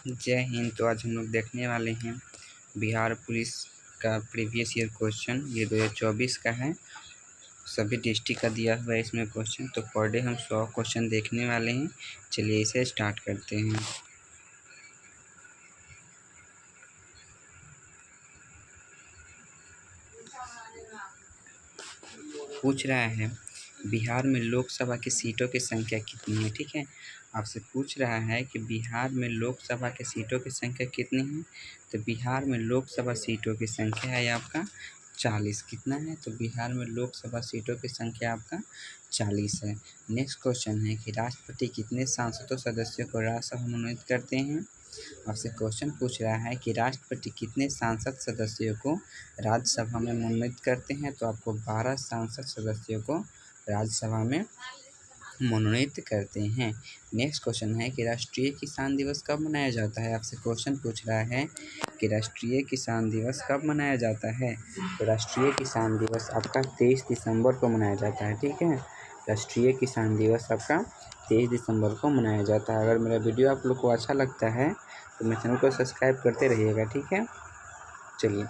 जय हिंद। तो आज हम लोग देखने वाले हैं बिहार पुलिस का प्रीवियस ईयर क्वेश्चन। ये 2024 का है, सभी डिस्ट्रिक्ट का दिया हुआ है इसमें क्वेश्चन। तो पर डे हम 100 क्वेश्चन देखने वाले हैं। चलिए इसे स्टार्ट करते हैं। पूछ रहा है बिहार में लोकसभा की सीटों की संख्या कितनी है। ठीक है, आपसे पूछ रहा है कि बिहार में लोकसभा की सीटों की संख्या कितनी है। तो बिहार में लोकसभा सीटों की संख्या है आपका 40। कितना है? तो बिहार में लोकसभा सीटों की संख्या आपका 40 है। नेक्स्ट क्वेश्चन है कि राष्ट्रपति कितने सांसदों सदस्यों को राज्यसभा मनोनीत करते हैं। आपसे क्वेश्चन पूछ रहा है कि राष्ट्रपति कितने सांसद सदस्यों को राज्यसभा में मनोनीत करते हैं। तो आपको 12 सांसद सदस्यों को राज्यसभा में मनोनीत करते हैं। नेक्स्ट क्वेश्चन है कि राष्ट्रीय किसान दिवस कब मनाया जाता है। आपसे क्वेश्चन पूछ रहा है कि राष्ट्रीय किसान दिवस कब मनाया जाता है। तो राष्ट्रीय किसान दिवस आपका 23 दिसंबर को मनाया जाता है। ठीक है, राष्ट्रीय किसान दिवस आपका 23 दिसंबर को मनाया जाता है। अगर मेरा वीडियो आप लोग को अच्छा लगता है तो मेरे चैनल को सब्सक्राइब करते रहिएगा। ठीक है, चलिए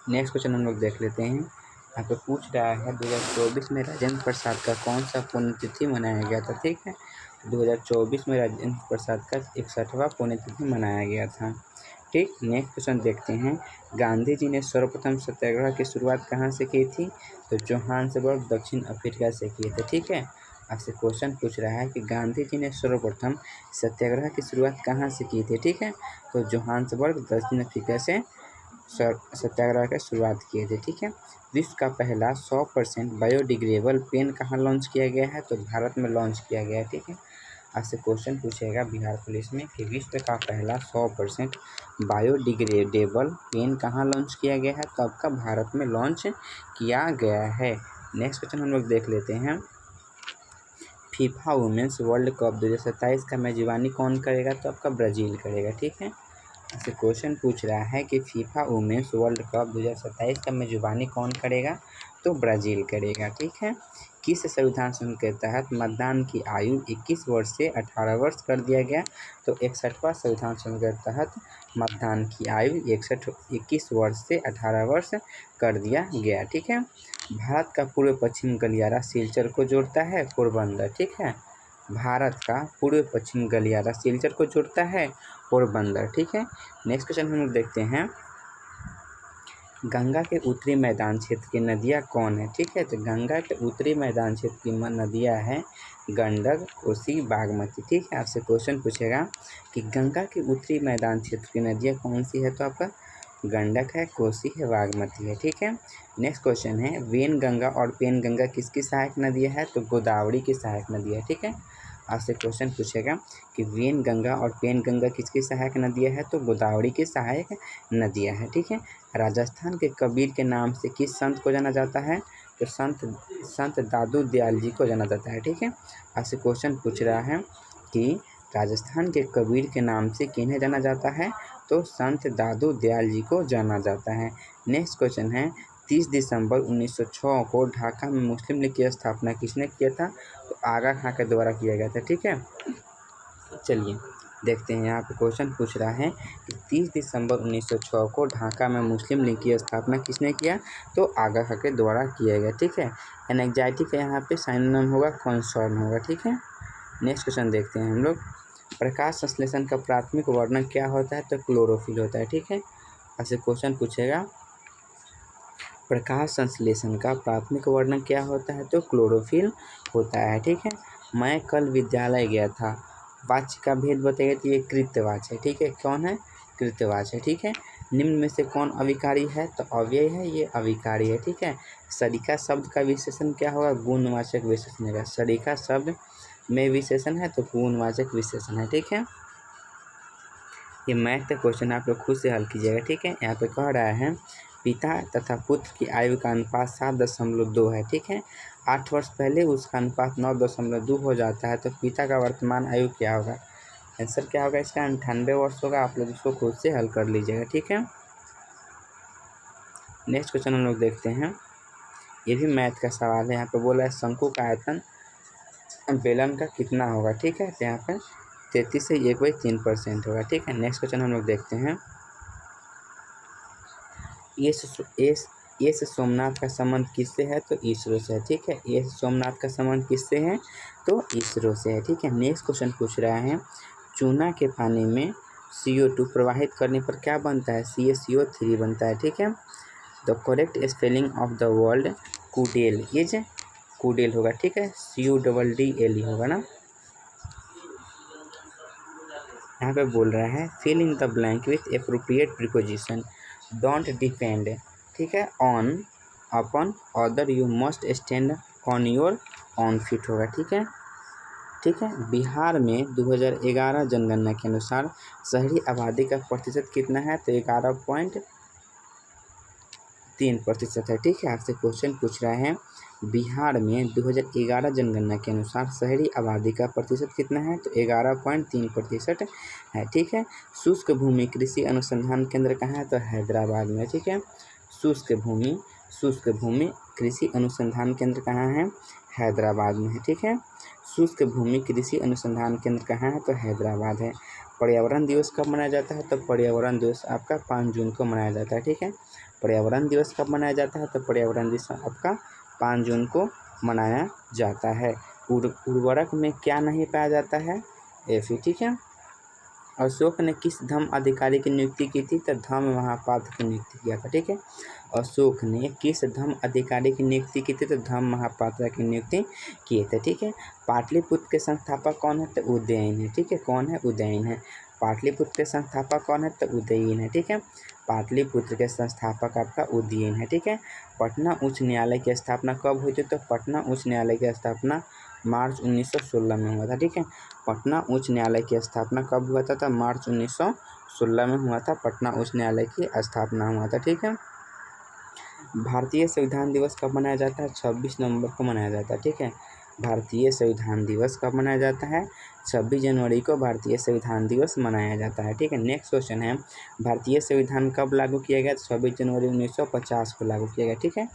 नेक्स्ट क्वेश्चन हम लोग देख लेते हैं। यहाँ पे पूछ रहा है 2024 में राजेंद्र प्रसाद का कौन सा पुण्यतिथि मनाया गया था। ठीक है, 2024 में राजेंद्र प्रसाद का 61वां पुण्यतिथि मनाया गया था। ठीक, नेक्स्ट क्वेश्चन देखते हैं। गांधी जी ने सर्वप्रथम सत्याग्रह की शुरुआत कहाँ से की थी। तो जोहान्सबर्ग दक्षिण अफ्रीका से किए थे। ठीक है, आपसे क्वेश्चन पूछ रहा है कि गांधी जी ने सर्वप्रथम सत्याग्रह की शुरुआत कहाँ से की थी। ठीक है, तो जोहान्सबर्ग दक्षिण अफ्रीका से सत्याग्रह की शुरुआत किए थे। ठीक है, विश्व का पहला 100% बायोडिग्रेडेबल पेन कहाँ लॉन्च किया गया है। तो भारत में लॉन्च किया गया है। ठीक है, आपसे क्वेश्चन पूछेगा बिहार पुलिस में कि विश्व का पहला 100% बायोडिग्रेडेबल पेन कहाँ लॉन्च किया गया है। तो आपका भारत में लॉन्च किया गया है। नेक्स्ट क्वेश्चन हम लोग देख लेते हैं। फीफा वुमेन्स वर्ल्ड कप 2027 का मेजबानी कौन करेगा। तो आपका ब्राज़ील करेगा। ठीक है, आपसे क्वेश्चन पूछ रहा है कि फीफा वुमेन्स वर्ल्ड कप 2027 का मेजबानी कौन करेगा। तो ब्राज़ील करेगा। ठीक है, किस संविधान संशोधन के तहत मतदान की आयु 21 वर्ष से 18 वर्ष कर दिया गया। तो 61वां संविधान संशोधन के तहत मतदान की आयु 21 वर्ष से 18 वर्ष कर दिया गया। ठीक है, भारत का पूर्व पश्चिम गलियारा सिलचर को जोड़ता है पोरबंदर। ठीक है, भारत का पूर्व पश्चिम गलियारा सिलचर को जोड़ता है पोरबंदर। ठीक है, नेक्स्ट क्वेश्चन हम लोग देखते हैं। गंगा के उत्तरी मैदान क्षेत्र की नदियाँ कौन है। ठीक है, तो गंगा के उत्तरी मैदान क्षेत्र की नदियाँ हैं गंडक, कोसी, बागमती। ठीक है, आपसे क्वेश्चन पूछेगा कि गंगा के उत्तरी मैदान क्षेत्र की नदियाँ कौन सी है। तो आपका गंडक है, कोसी है, बागमती है। ठीक है, नेक्स्ट क्वेश्चन है वेन गंगा और पेन गंगा किसकी सहायक नदियाँ है। तो गोदावरी की सहायक नदी है। ठीक है, आपसे क्वेश्चन पूछेगा कि वेन गंगा और पेन गंगा किसकी सहायक नदियाँ है। तो गोदावरी की सहायक नदियाँ है। ठीक है, राजस्थान के कबीर के नाम से किस संत को जाना जाता है। तो संत दादू दयाल जी को जाना जाता है। ठीक है, आपसे क्वेश्चन पूछ रहा है कि राजस्थान के कबीर के नाम से किन्हें जाना जाता है। तो संत दादू दयाल जी को जाना जाता है। नेक्स्ट क्वेश्चन है 30 दिसंबर 1906 को ढाका में मुस्लिम लीग की स्थापना किसने किया था। तो आगा खां के द्वारा किया गया था। ठीक है, चलिए देखते हैं। यहाँ पे क्वेश्चन पूछ रहा है कि 30 दिसंबर 1906 को ढाका में मुस्लिम लीग की स्थापना किसने किया। तो आगा खां के द्वारा किया गया। ठीक है, एनेक्जाइटी का यहाँ पे साइनोनिम होगा कॉन्सर्न होगा। ठीक है, नेक्स्ट क्वेश्चन देखते हैं हम लोग। प्रकाश संश्लेषण का प्राथमिक वर्णन क्या होता है। तो क्लोरोफिल होता है। ठीक है, ऐसे क्वेश्चन पूछेगा प्रकाश संश्लेषण का प्राथमिक वर्णन क्या होता है। तो क्लोरोफिल होता है। ठीक है, मैं कल विद्यालय गया था। वाच्य का भेद बताइए। तो ये कृत्यवाच्य है। ठीक है, कौन है। कृत्यवाच्य है। ठीक है, निम्न में से कौन अविकारी है। तो अव्यय है, ये अविकारी है। ठीक है, सरीखा शब्द का विशेषण क्या होगा। गुणवाचक विशेषण है। सरीखा शब्द में विशेषण है तो गुणवाचक विशेषण है। ठीक है, ये मैथ का क्वेश्चन आप लोग खुद से हल कीजिएगा। ठीक है, यहाँ पे कह रहा है पिता तथा पुत्र की आयु का अनुपात 7.2 है। ठीक है, 8 वर्ष पहले उसका अनुपात 9.2 हो जाता है। तो पिता का वर्तमान आयु क्या होगा। आंसर क्या होगा इसका 98 वर्ष होगा। आप लोग इसको खुद से हल कर लीजिएगा। ठीक है, नेक्स्ट क्वेश्चन हम लोग देखते हैं। ये भी मैथ का सवाल है। यहाँ पे बोला है शंकु का आयतन बेलन का कितना होगा। ठीक है, तो यहाँ पे 33 से 1/3% होगा। ठीक है, नेक्स्ट क्वेश्चन हम लोग देखते हैं। एस सोमनाथ का संबंध किससे है? तो इसरो से है। ठीक है, एस सोमनाथ का संबंध किससे है? तो इसरो से है। ठीक है, नेक्स्ट क्वेश्चन पूछ रहा है, चूना के पानी में CO2 प्रवाहित करने पर क्या बनता है? CaCO3 बनता है। ठीक है, the correct spelling of the word kudel is kudel होगा। ठीक है, CUDDL होगा ना। यहाँ पे बोल रहा है fill in the blank with appropriate preposition, don't depend, ठीक है, on upon other, you must stand on your own feet होगा। ठीक है, ठीक है, बिहार में 2011 जनगणना के अनुसार शहरी आबादी का प्रतिशत कितना है? तो 11.3% है। ठीक है, आपसे क्वेश्चन पूछ रहा है बिहार में 2011 जनगणना के अनुसार शहरी आबादी का प्रतिशत कितना है? तो 11.3% है। ठीक है, शुष्क भूमि कृषि अनुसंधान केंद्र कहाँ है? तो हैदराबाद में। ठीक है, शुष्क भूमि कृषि अनुसंधान केंद्र कहाँ है? हैदराबाद में है। ठीक है, शुष्क भूमि कृषि अनुसंधान केंद्र कहाँ है? तो हैदराबाद है। पर्यावरण दिवस कब मनाया जाता है? तो पर्यावरण दिवस आपका 5 जून को मनाया जाता है। ठीक है, पर्यावरण दिवस कब मनाया जाता है? तो पर्यावरण दिवस आपका 5 जून को मनाया जाता है। उर्वरक में क्या नहीं पाया जाता है? Fe। ठीक है, अशोक ने किस धर्म अधिकारी की नियुक्ति की थी? तो धर्म महापात्र की नियुक्ति किया था। ठीक है, अशोक ने किस धर्म अधिकारी की नियुक्ति की थी? तो धर्म महापात्र की नियुक्ति किए थे। ठीक है, पाटलिपुत्र के संस्थापक कौन है? तो उदयन है। ठीक है, कौन है? उदयन है। पाटलिपुत्र के संस्थापक कौन है? तो उदयन है। ठीक है, पाटलिपुत्र के संस्थापक आपका उदयन है। ठीक है, पटना उच्च न्यायालय की स्थापना कब हुई थी? तो पटना उच्च न्यायालय की स्थापना मार्च 1916 में हुआ था। ठीक है, पटना उच्च न्यायालय की स्थापना कब हुआ था? तो मार्च 1916 में हुआ था, पटना उच्च न्यायालय की स्थापना हुआ था। ठीक है, भारतीय संविधान दिवस कब मनाया जाता है? 26 नवंबर को मनाया जाता है। ठीक है, भारतीय संविधान दिवस कब मनाया जाता है? 26 जनवरी को भारतीय संविधान दिवस मनाया जाता है। ठीक है, नेक्स्ट क्वेश्चन है, भारतीय संविधान कब लागू किया गया? 26 जनवरी 1950 को लागू किया गया। ठीक है,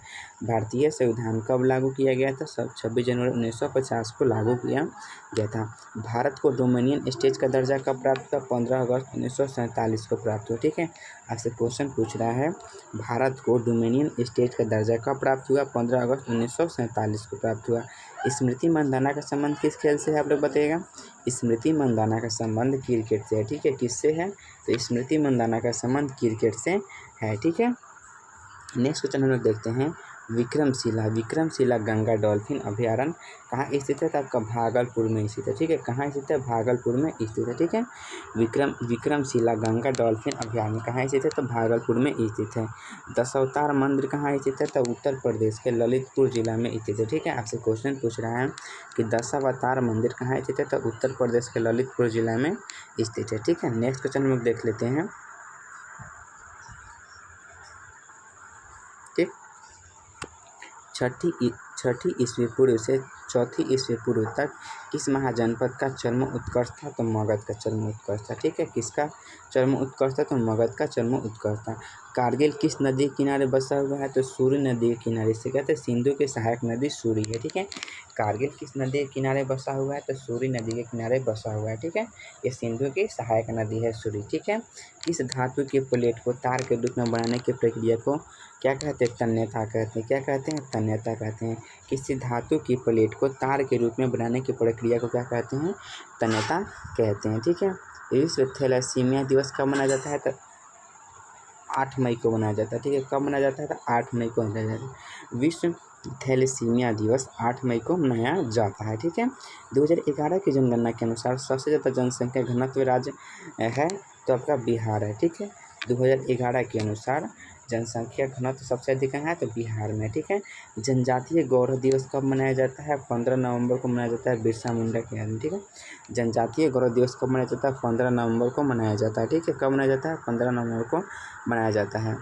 भारतीय संविधान कब लागू किया गया था? 26 जनवरी 1950 को लागू किया गया था। भारत को डोमिनियन स्टेट का दर्जा कब प्राप्त हुआ? 15 अगस्त 1947 को प्राप्त हुआ। ठीक है, आपसे क्वेश्चन पूछ रहा है भारत को डोमिनियन स्टेट का दर्जा कब प्राप्त हुआ? 15 अगस्त 1947 को प्राप्त हुआ। स्मृति मंदाना का संबंध किस खेल से है? आप लोग बताइएगा। स्मृति मंदाना का संबंध क्रिकेट से है। ठीक है, किससे है? तो स्मृति मंदाना का संबंध क्रिकेट से है। ठीक है, नेक्स्ट क्वेश्चन हम लोग देखते हैं, विक्रमशिला गंगा डॉल्फिन अभयारण्य कहाँ स्थित है? तो आपका भागलपुर में स्थित है। ठीक है, कहाँ स्थित है? भागलपुर में स्थित है। ठीक है, विक्रमशिला गंगा डॉल्फिन अभयारण्य कहाँ स्थित है? तो भागलपुर में स्थित है। दशावतार मंदिर कहाँ स्थित है? तो उत्तर प्रदेश के ललितपुर जिला में स्थित है। ठीक है, आपसे क्वेश्चन पूछ रहा है कि दशावतार मंदिर कहाँ स्थित है? तो उत्तर प्रदेश के ललितपुर जिला में स्थित है। ठीक है, नेक्स्ट क्वेश्चन हम लोग देख लेते हैं। ठीक, छठी ईस्वी पूर्व से चौथी ईस्वी पूर्व तक किस महाजनपद का चरम उत्कर्ष था? तो मगध का चरम उत्कर्ष था। ठीक है, किसका चरम उत्कर्ष था? तो मगध का चरम उत्कर्ष था। कारगिल किस नदी के किनारे बसा हुआ है? तो सूरी नदी के किनारे। से कहते हैं सिंधु की सहायक नदी सूरी है। ठीक है, कारगिल किस नदी के किनारे बसा हुआ है? तो सूरी नदी के किनारे बसा हुआ है। ठीक है, ये सिंधु की सहायक नदी है सूरी। ठीक है, किस धातु के प्लेट को तार के रूप में बनाने की प्रक्रिया को क्या कहते हैं? तन्यता कहते हैं। क्या कहते हैं? तन्यता कहते हैं। किसी धातु की प्लेट को तार के रूप में बनाने की प्रक्रिया को क्या कहते हैं? तन्यता कहते हैं। ठीक है, विश्व थैलेसीमिया दिवस कब मनाया जाता है? तो 8 मई को मनाया जाता है। ठीक है, कब मनाया जाता है? तो 8 मई को मनाया जाता है। विश्व थैलेसीमिया दिवस 8 मई को मनाया जाता है। ठीक है, 2011 की जनगणना के अनुसार सबसे ज़्यादा जनसंख्या घनत्व राज्य है तो आपका बिहार है। ठीक है, 2011 के अनुसार जनसंख्या घनत्व सबसे अधिक है तो बिहार में। ठीक है, जनजातीय गौरव दिवस कब मनाया जाता है? 15 नवंबर को मनाया जाता है, बिरसा मुंडा के याद में। ठीक है, जनजातीय गौरव दिवस कब मनाया जाता है? 15 नवंबर को मनाया जाता है। ठीक है, कब मनाया जाता है? 15 नवंबर को मनाया जाता है।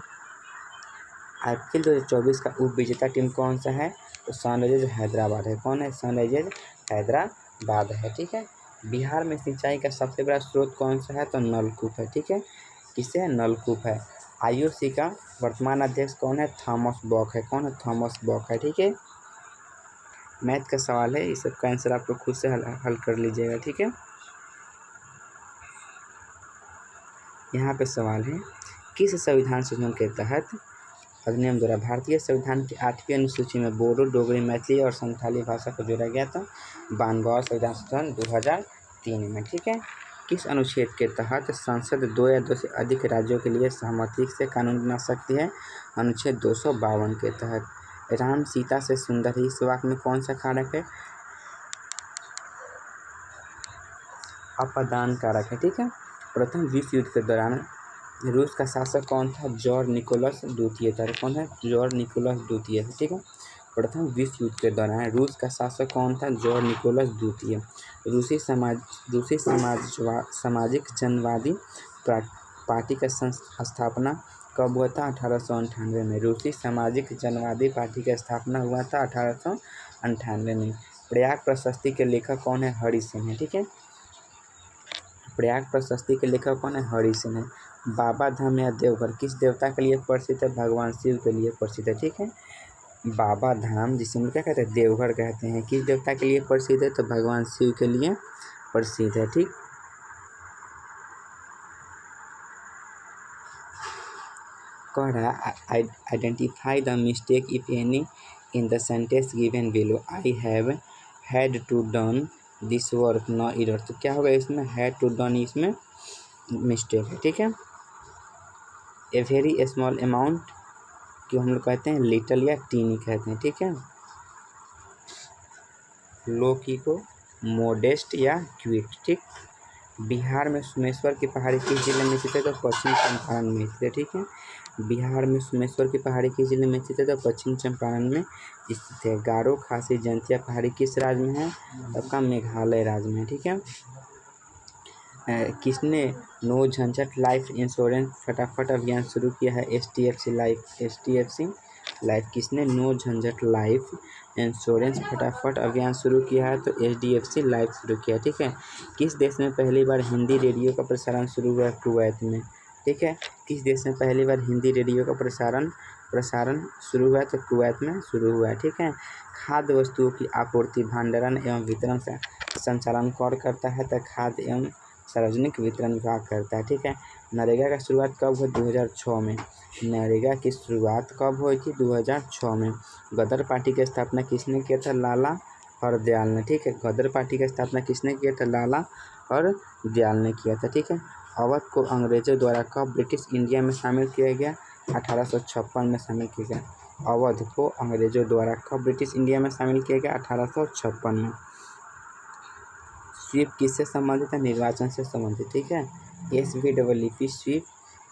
IPL 2024 का उप विजेता टीम कौन सा है? तो सनराइजर्स हैदराबाद है। कौन है? सनराइजर्स हैदराबाद है। ठीक है, बिहार में सिंचाई का सबसे बड़ा स्रोत कौन सा है? तो नलकूप है। ठीक है, किससे है? नलकूप है। IOC का वर्तमान अध्यक्ष कौन है? थॉमस बॉक है। कौन है? थॉमस बॉक है। ठीक है, मैथ का सवाल है, इस सबका आंसर आप लोग खुद से हल कर लीजिएगा। ठीक है, यहाँ पे सवाल है, किस संविधान संशोधन के तहत अधिनियम द्वारा भारतीय संविधान की 8वीं अनुसूची में बोडो, डोगरी, मैथिली और संथाली भाषा को जोड़ा गया था? 92वां संविधान संशोधन 2003 में। ठीक है। किस अनुच्छेद के तहत संसद 2 या 2 से अधिक राज्यों के लिए सहमति से कानून बना सकती है? अनुच्छेद 252 के तहत। राम सीता से सुंदर ही, इस वाक्य में कौन सा कारक है? अपादान कारक है। ठीक है। प्रथम विश्व युद्ध के दौरान रूस का शासक कौन था? जॉर्ज निकोलस द्वितीय था। कौन है? जॉर्ज निकोलस द्वितीय। ठीक है। प्रथम विश्व युद्ध के दौरान रूस का शासक कौन था? जॉर्ज निकोलस द्वितीय। रूसी सामाजिक जनवादी पार्टी का स्थापना कब हुआ था? 1898 में। रूसी सामाजिक जनवादी पार्टी की स्थापना हुआ था 1898 में। प्रयाग प्रशस्ति के लेखक कौन है? हरि सिंह है। ठीक है। प्रयाग प्रशस्ति के लेखक कौन है? हरि सिंह है। बाबा धाम या देवघर किस देवता के लिए प्रसिद्ध है? भगवान शिव के लिए प्रसिद्ध है। ठीक है। बाबा धाम जिसे हम क्या कहते हैं? देवघर कहते हैं, किस देवता के लिए प्रसिद्ध है? तो भगवान शिव के लिए प्रसिद्ध है। ठीक। कह रहा identify the mistake if any in the sentence given below. I have had to done this work no error. तो क्या होगा इसमें? हैड टू डन, इसमें मिस्टेक है। ठीक है। ए वेरी स्मॉल अमाउंट क्यों हम लोग कहते हैं? लिटल या टीनी कहते हैं। ठीक है। लो की को मोडेस्ट या क्विट। ठीक। बिहार में सोमेश्वर की पहाड़ी किस जिले में स्थित है? तो पश्चिम चंपारण में स्थित है। ठीक है। बिहार में सोमेश्वर की पहाड़ी किस जिले में स्थित है? तो पश्चिम चंपारण में स्थित है। गारो, खासी, जंतिया पहाड़ी किस राज्य में है? आपका मेघालय राज्य में। ठीक है। किसने नो झंझट लाइफ इंश्योरेंस फटाफट अभियान शुरू किया है? HDFC life. किसने नो झंझट लाइफ इंश्योरेंस फटाफट अभियान शुरू किया है? तो HDFC लाइफ शुरू किया। ठीक है। किस देश में पहली बार हिंदी रेडियो का प्रसारण शुरू हुआ? कुवैत में। ठीक है। किस देश में पहली बार हिंदी रेडियो का प्रसारण शुरू हुआ? तो कुवैत में शुरू हुआ है। ठीक है। खाद्य वस्तुओं की आपूर्ति, भंडारण एवं वितरण से संचालन कौन करता है? तो खाद्य एवं सार्वजनिक वितरण विभाग करता है। ठीक है। नरेगा का शुरुआत कब हुई? 2006 में। नरेगा की शुरुआत कब हुई थी? 2006 में। गदर पार्टी की स्थापना किसने किया था? लाला हरदयाल ने। ठीक है। गदर पार्टी की स्थापना किसने किया था? लाला हरदयाल ने किया था। ठीक है। अवध को अंग्रेजों द्वारा कब ब्रिटिश इंडिया में शामिल किया गया? 1856 में शामिल किया गया। अवध को अंग्रेजों द्वारा कब ब्रिटिश इंडिया में शामिल किया गया? 1856 में। स्वीप किससे संबंधित है? निर्वाचन से संबंधित। ठीक है। SVEEP स्वीप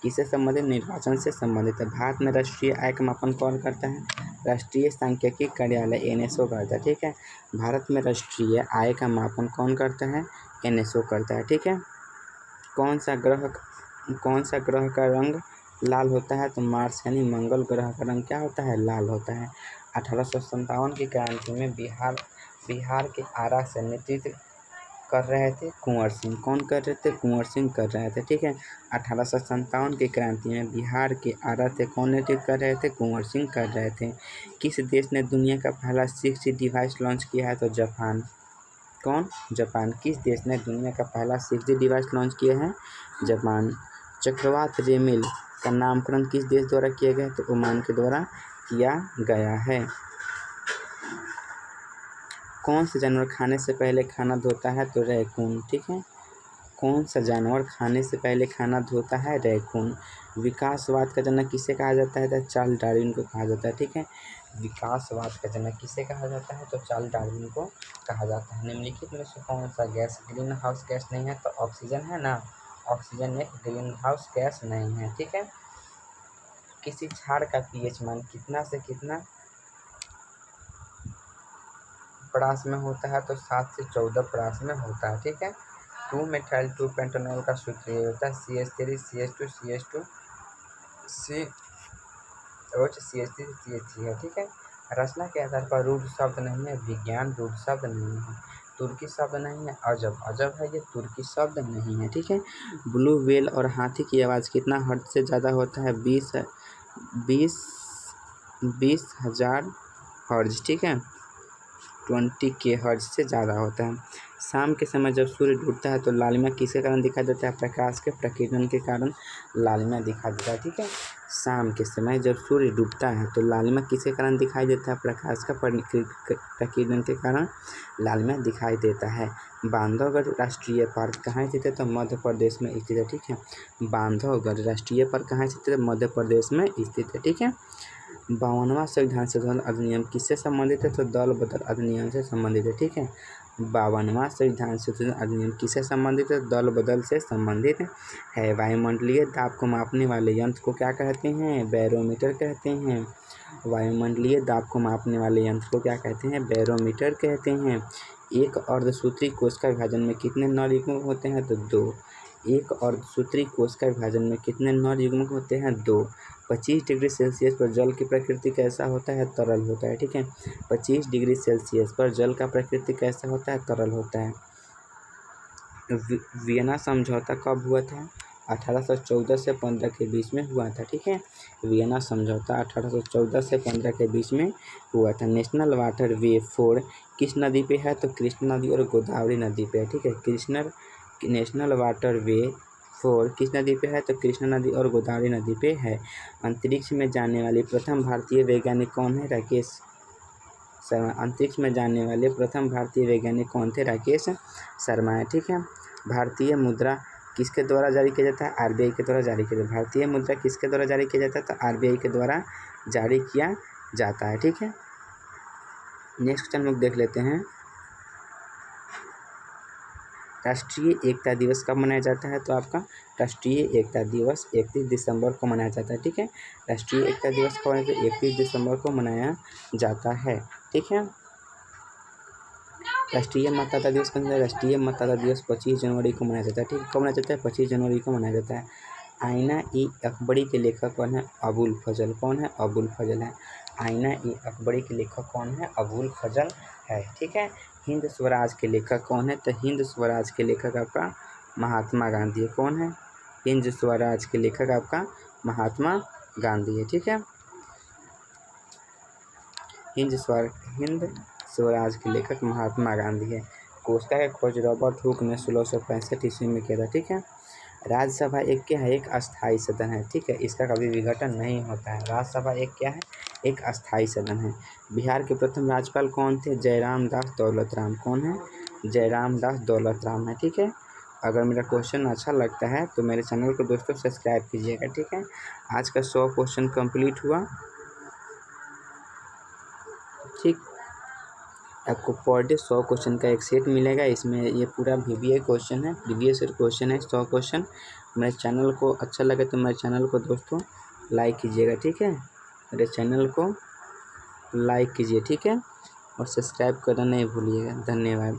किससे संबंधित? निर्वाचन से संबंधित है। भारत में राष्ट्रीय आय का मापन कौन करता है? राष्ट्रीय सांख्यिकी कार्यालय NSO करता है। ठीक है। भारत में राष्ट्रीय आय का मापन कौन करता है? NSO करता है। ठीक है। कौन सा ग्रह का रंग लाल होता है? तो मार्स यानी मंगल ग्रह का रंग क्या होता है? लाल होता है। 1857 की क्रांति में बिहार के आरा से नेतृत्व कर रहे थे कुंवर सिंह। कौन कर रहे थे? कुंवर सिंह कर रहे थे। ठीक है। 1857 की क्रांति में बिहार के आरा से कौन नेतृत्व कर रहे थे? कुंवर सिंह कर रहे थे। किस देश ने दुनिया का पहला 6G डिवाइस लॉन्च किया है? तो जापान। कौन? जापान। किस देश ने दुनिया का पहला 6G डिवाइस लॉन्च किया है? जापान। चक्रवात रेमिल का नामकरण किस देश द्वारा किया गया? तो ओमान के द्वारा किया गया है। कौन सा जानवर खाने से पहले खाना धोता है? तो रैकून। ठीक है। कौन सा जानवर खाने से पहले खाना धोता है? रैकून। विकासवाद का जनक किसे कहा जाता है? तो चार्ल्स डार्विन को कहा जाता है। ठीक है। विकासवाद का जनक किसे कहा जाता है? तो चार्ल्स डार्विन को कहा जाता है। निम्नलिखित में से कौन सा गैस ग्रीन हाउस गैस नहीं है? तो ऑक्सीजन है ना। ऑक्सीजन एक ग्रीन हाउस गैस नहीं है। ठीक है। किसी क्षार का pH मान कितना से कितना परास में होता है? तो 7 से 14 परास में होता है। ठीक है। 2-मेथाइल 2-पेंटेनॉल का सूत्र ये होता है CH3 CH2 CH2 CH3 है। ठीक है। रचना के आधार पर रूढ़ शब्द नहीं है, विज्ञान रूढ़ शब्द नहीं है, तुर्की शब्द नहीं है, अजब है, ये तुर्की शब्द नहीं है। ठीक है। ब्लू व्हेल और हाथी की आवाज़ कितना हर्ट्ज से ज़्यादा होता है? 20,000 हर्ट्ज। ठीक है। 20K हर्ट्ज से ज़्यादा होता है। शाम के समय जब सूर्य डूबता है तो लालिमा किसके कारण दिखाई देता है? प्रकाश के प्रकीर्णन के कारण लालिमा दिखाई देता है। ठीक है, शाम के समय जब सूर्य डूबता है तो लालिमा किसके कारण दिखाई देता है? प्रकाश का प्रकीर्णन के कारण लालिमा दिखाई देता है। बांधवगढ़ राष्ट्रीय पार्क कहाँ स्थित है? तो मध्य प्रदेश में स्थित है। ठीक है, बांधवगढ़ राष्ट्रीय पार्क कहाँ स्थित है? मध्य प्रदेश में स्थित है। ठीक है, 52वां संविधान संशोधन अधिनियम किससे संबंधित है? तो दल बदल अधिनियम से संबंधित है। ठीक है, 52वां संविधान संशोधन अधिनियम किससे संबंधित है? दल बदल से संबंधित है। वायुमंडलीय दाब को मापने वाले यंत्र को क्या कहते हैं? बैरोमीटर कहते हैं। वायुमंडलीय दाब को मापने वाले यंत्र को क्या कहते हैं? बैरोमीटर कहते हैं। एक अर्धसूत्री कोश का विभाजन में कितने नर युग्मक होते हैं? तो 2। एक अर्धसूत्री कोश का विभाजन में कितने नर युग्मक होते हैं? 2। 25 डिग्री सेल्सियस पर जल की प्रकृति कैसा होता है? तरल होता है। ठीक है, 25 डिग्री सेल्सियस पर जल का प्रकृति कैसा होता है? तरल होता है। वियना समझौता कब हुआ था? 1814 से 15 के बीच में हुआ था। ठीक है, वियना समझौता 1814 से 15 के बीच में हुआ था। नेशनल वाटर वे 4 किस नदी पे है? तो कृष्णा नदी और गोदावरी नदी पे है। ठीक है, नेशनल वाटर वे 4 किस नदी पे है? तो कृष्णा नदी और गोदावरी नदी पे है। अंतरिक्ष में जाने वाली प्रथम भारतीय वैज्ञानिक कौन है? राकेश शर्मा। अंतरिक्ष में जाने वाले प्रथम भारतीय वैज्ञानिक कौन थे? राकेश शर्मा है। ठीक है, भारतीय मुद्रा किसके द्वारा जारी किया जाता है? आरबीआई के द्वारा जारी किया जाता है। भारतीय मुद्रा किसके द्वारा जारी किया जाता है? तो आरबीआई के द्वारा जारी किया जाता है। ठीक है, नेक्स्ट क्वेश्चन लोग देख लेते हैं। राष्ट्रीय एकता दिवस कब मनाया जाता है? तो आपका राष्ट्रीय एकता दिवस 31 दिसंबर को मनाया जाता है। ठीक है, राष्ट्रीय एकता दिवस कब है? तो 31 दिसंबर को मनाया जाता है। ठीक है, राष्ट्रीय मतदाता दिवस कौन सा है? राष्ट्रीय मतदाता दिवस 25 जनवरी को मनाया जाता है। ठीक है, कब मनाया जाता है? 25 जनवरी को मनाया जाता है। आईना-ई-अकबरी के लेखक कौन है? अबुल फजल। कौन है? अबुल फजल है। आईना-ई-अकबरी के लेखक कौन है? अबुल फजल है। ठीक है, हिंद स्वराज के लेखक कौन है? तो हिंद स्वराज के लेखक आपका महात्मा गांधी है। कौन है? हिंद स्वराज के लेखक आपका महात्मा गांधी है। ठीक है, हिंद स्वराज के लेखक महात्मा गांधी है। कोष्टा का खोज रॉबर्ट हुक ने 1665 ईस्वी में किया था। ठीक है, राज्यसभा एक क्या है? एक अस्थाई सदन है। ठीक है, इसका कभी विघटन नहीं होता है। राज्यसभा एक क्या है? एक अस्थाई सदन है। बिहार के प्रथम राज्यपाल कौन थे? जयराम दास दौलतराम। कौन है? जयराम दास दौलतराम है। ठीक है, अगर मेरा क्वेश्चन अच्छा लगता है तो मेरे चैनल को दोस्तों सब्सक्राइब कीजिएगा। ठीक है, आज का 100 क्वेश्चन कंप्लीट हुआ। ठीक, आपको पर डे 100 क्वेश्चन का एक सेट मिलेगा। इसमें ये पूरा VBA क्वेश्चन है, प्रीवियस ईयर क्वेश्चन है 100 क्वेश्चन। मेरे चैनल को अच्छा लगे तो मेरे चैनल को दोस्तों लाइक कीजिएगा। ठीक है, मेरे चैनल को लाइक कीजिए। ठीक है, और सब्सक्राइब करना नहीं भूलिएगा। धन्यवाद।